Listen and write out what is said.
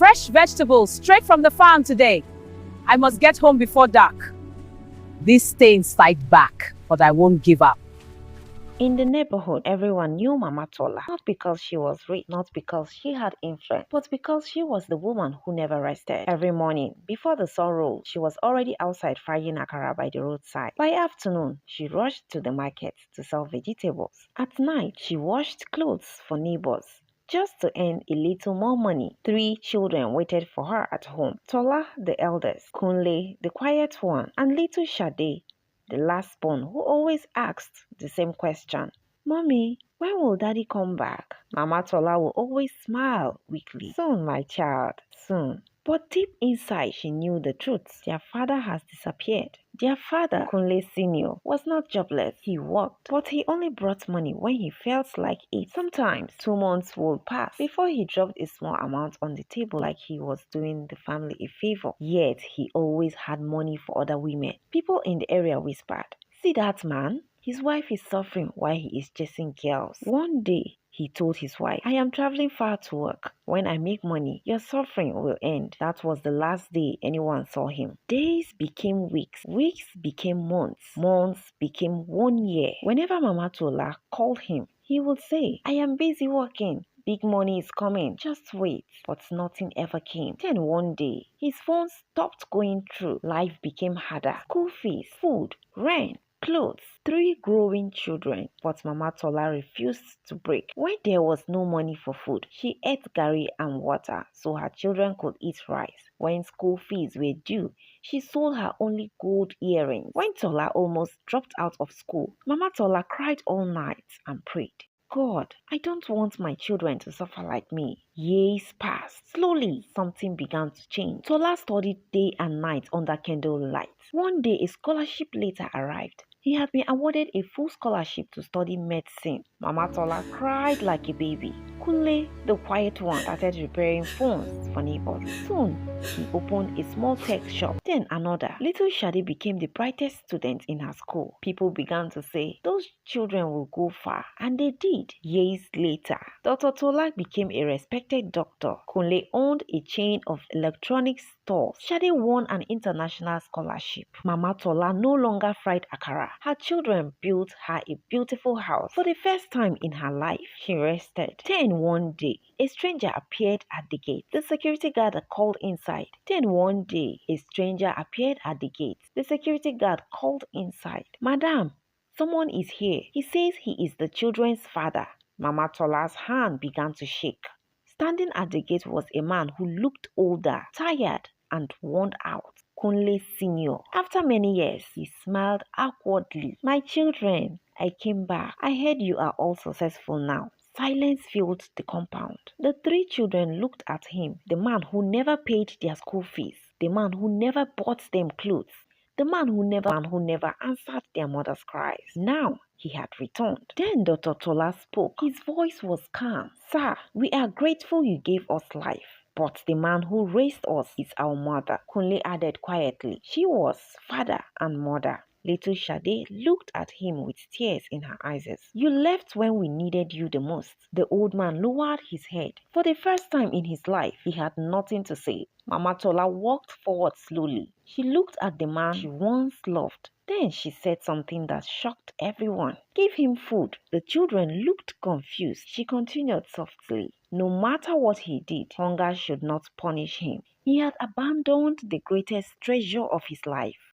Fresh vegetables straight from the farm today. I must get home before dark. These stains fight back, but I won't give up. In the neighborhood, everyone knew Mama Tola, not because she was rich, not because she had influence, but because she was the woman who never rested. Every morning, before the sun rose, she was already outside frying akara by the roadside. By afternoon, she rushed to the market to sell vegetables. At night, she washed clothes for neighbors, just to earn a little more money. 3 children waited for her at home. Tola, the eldest, Kunle, the quiet one, and little Shade, the last born, who always asked the same question. Mommy, when will Daddy come back? Mama Tola will always smile weakly. Soon, my child, soon. But deep inside, she knew the truth. Their father has disappeared. Their father, Kunle Sr., was not jobless. He worked, but he only brought money when he felt like it. Sometimes 2 months would pass before he dropped a small amount on the table like he was doing the family a favor. Yet, he always had money for other women. People in the area whispered, "See that man? His wife is suffering while he is chasing girls." One day, he told his wife, "I am traveling far to work. When I make money, your suffering will end." That was the last day anyone saw him. Days became weeks. Weeks became months. Months became 1 year. Whenever Mama Tola called him, he would say, "I am busy working. Big money is coming. Just wait." But nothing ever came. Then one day, his phone stopped going through. Life became harder. School fees, food, rent, clothes, 3 growing children, but Mama Tola refused to break. When there was no money for food, she ate garri and water so her children could eat rice. When school fees were due, she sold her only gold earrings. When Tola almost dropped out of school, Mama Tola cried all night and prayed, "God, I don't want my children to suffer like me." Years passed. Slowly, something began to change. Tola studied day and night under candlelight. One day, a scholarship letter arrived. He had been awarded a full scholarship to study medicine. Mama Tola cried like a baby. Kunle, the quiet one, started repairing phones for neighbors. Soon, he opened a small tech shop, then another. Little Shadi became the brightest student in her school. People began to say, "Those children will go far," and they did. Years later, Dr. Tola became a respected doctor. Kunle owned a chain of electronics stores. Shadi won an international scholarship. Mama Tola no longer fried akara. Her children built her a beautiful house. For the first time in her life, she rested. Then one day, a stranger appeared at the gate. The security guard called inside. Then one day, a stranger appeared at the gate. The security guard called inside. "Madam, someone is here. He says he is the children's father." Mama Tola's hand began to shake. Standing at the gate was a man who looked older, tired, and worn out. Kunle Sr. After many years, he smiled awkwardly. "My children, I came back. I heard you are all successful now." Silence filled the compound. The 3 children looked at him, the man who never paid their school fees, the man who never bought them clothes, the man who never answered their mother's cries. Now he had returned. Then Dr. Tola spoke. His voice was calm. "Sir, we are grateful you gave us life, but the man who raised us is our mother." Kunle added quietly, "She was father and mother." Little Shade looked at him with tears in her eyes. "You left when we needed you the most." The old man lowered his head. For the first time in his life, he had nothing to say. Mama Tola walked forward slowly. She looked at the man she once loved. Then she said something that shocked everyone. "Give him food." The children looked confused. She continued softly, "No matter what he did, hunger should not punish him. He had abandoned the greatest treasure of his life."